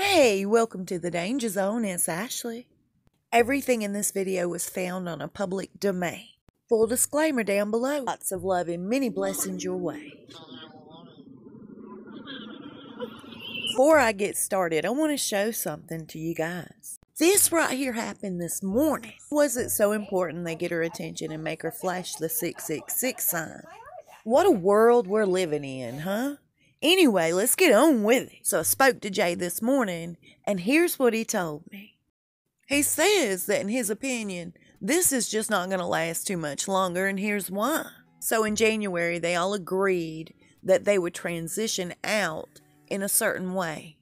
Hey, welcome to the Danger Zone. It's Ashley. Everything in this video was found on a public domain. Full disclaimer down below. Lots of love and many blessings your way. Before I get started, I want to show something to you guys. This right here happened this morning. Was it so important they get her attention and make her flash the 666 sign? What a world we're living in, huh? Anyway, let's get on with it. So I spoke to Jay this morning, and here's what he told me. He says that in his opinion, this is just not going to last too much longer, and here's why. So in January, they all agreed that they would transition out in a certain way.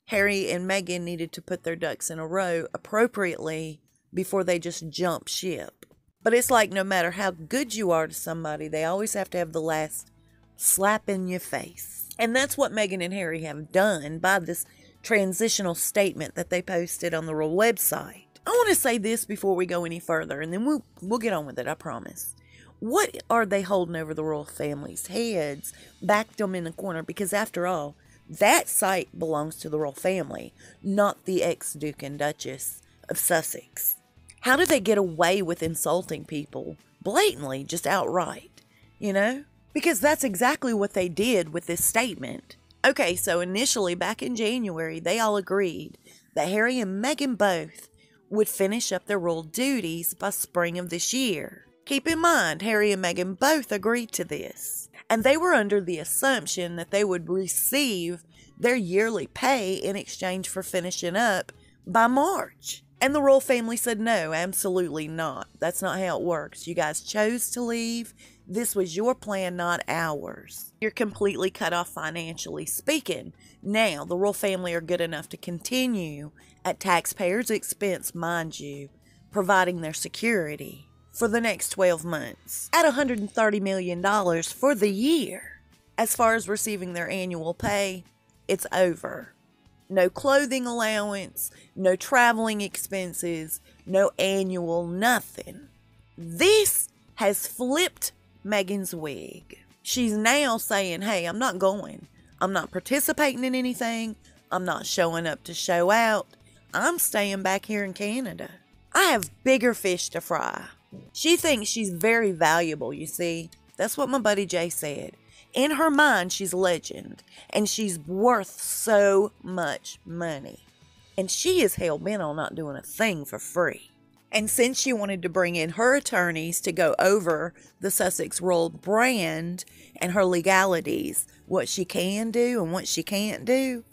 Harry and Meghan needed to put their ducks in a row appropriately before they just jump ship. But it's like no matter how good you are to somebody, they always have to have the last slap in your face. And that's what Meghan and Harry have done by this transitional statement that they posted on the royal website. I want to say this before we go any further, and then we'll get on with it, I promise. What are they holding over the royal family's heads, backed them in the corner? Because after all, that site belongs to the royal family, not the ex-Duke and Duchess of Sussex. How did they get away with insulting people blatantly, just outright, you know? Because that's exactly what they did with this statement. Okay, so initially back in January, they all agreed that Harry and Meghan both would finish up their royal duties by spring of this year. Keep in mind, Harry and Meghan both agreed to this. And they were under the assumption that they would receive their yearly pay in exchange for finishing up by March. And the royal family said, no, absolutely not. That's not how it works. You guys chose to leave. This was your plan, not ours. You're completely cut off financially speaking. Now, the royal family are good enough to continue, at taxpayers' expense, mind you, providing their security for the next 12 months at $130 million for the year. As far as receiving their annual pay, it's over. No clothing allowance, no traveling expenses, no annual nothing. This has flipped Meghan's wig. She's now saying, hey, I'm not going. I'm not participating in anything. I'm not showing up to show out. I'm staying back here in Canada. I have bigger fish to fry. She thinks she's very valuable, you see. That's what my buddy Jay said. In her mind, she's a legend, and she's worth so much money. And she is hell-bent on not doing a thing for free. And since she wanted to bring in her attorneys to go over the Sussex Royal brand and her legalities, what she can do and what she can't do,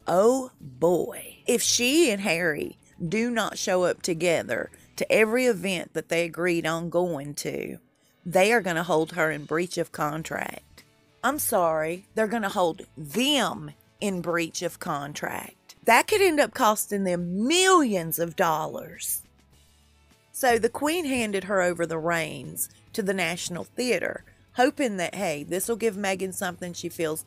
oh boy. If she and Harry do not show up together to every event that they agreed on going to, they are going to hold her in breach of contract. I'm sorry, they're going to hold them in breach of contract. That could end up costing them millions of dollars. So the Queen handed her over the reins to the National Theatre, hoping that, hey, this will give Meghan something she feels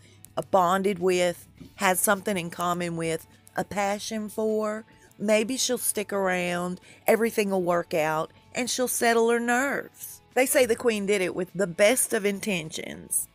bonded with, has something in common with, a passion for. Maybe she'll stick around, everything will work out, and she'll settle her nerves. They say the Queen did it with the best of intentions.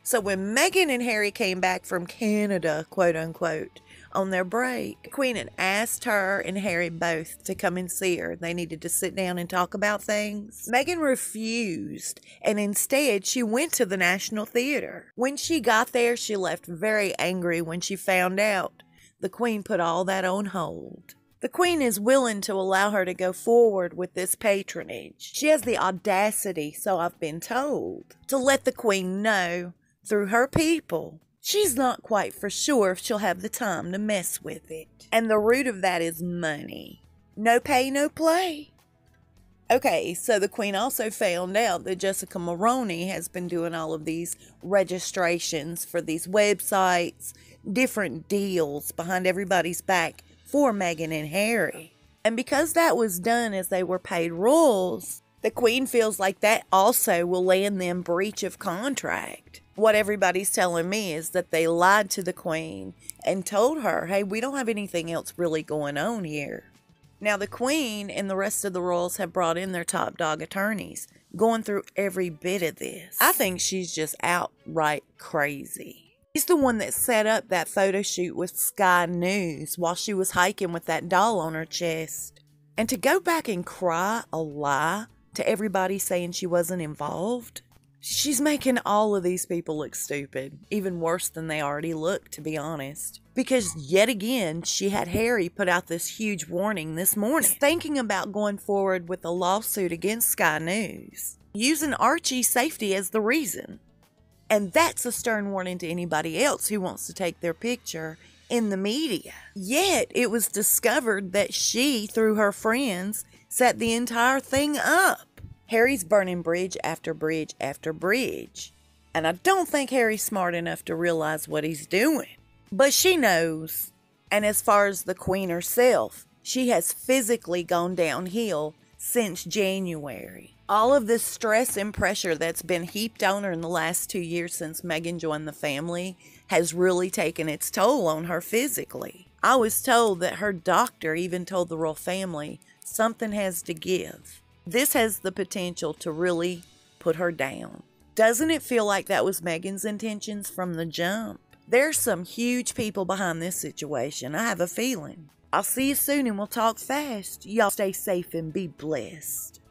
So when Meghan and Harry came back from Canada, quote unquote, on their break, the Queen had asked her and Harry both to come and see her. They needed to sit down and talk about things. Meghan refused, and instead she went to the National Theatre. When she got there, she left very angry when she found out the Queen put all that on hold. The Queen is willing to allow her to go forward with this patronage. She has the audacity, so I've been told, to let the Queen know through her people she's not quite for sure if she'll have the time to mess with it. And the root of that is money. No pay, no play. Okay, so the Queen also found out that Jessica Maroney has been doing all of these registrations for these websites, different deals behind everybody's back for Meghan and Harry. And because that was done as they were paid royals, the Queen feels like that also will land them breach of contract. What everybody's telling me is that they lied to the Queen and told her, hey, we don't have anything else really going on here. Now, the Queen and the rest of the royals have brought in their top dog attorneys, going through every bit of this. I think she's just outright crazy. He's the one that set up that photo shoot with Sky News while she was hiking with that doll on her chest. And to go back and cry a lie to everybody saying she wasn't involved, she's making all of these people look stupid, even worse than they already look, to be honest. Because yet again, she had Harry put out this huge warning this morning, thinking about going forward with a lawsuit against Sky News, using Archie's safety as the reason. And that's a stern warning to anybody else who wants to take their picture in the media. Yet, it was discovered that she, through her friends, set the entire thing up. Harry's burning bridge after bridge after bridge. And I don't think Harry's smart enough to realize what he's doing. But she knows. And as far as the Queen herself, she has physically gone downhill since January. All of this stress and pressure that's been heaped on her in the last 2 years since Meghan joined the family has really taken its toll on her physically. I was told that her doctor even told the royal family something has to give. This has the potential to really put her down. Doesn't it feel like that was Meghan's intentions from the jump? There's some huge people behind this situation, I have a feeling. I'll see you soon and we'll talk fast. Y'all stay safe and be blessed.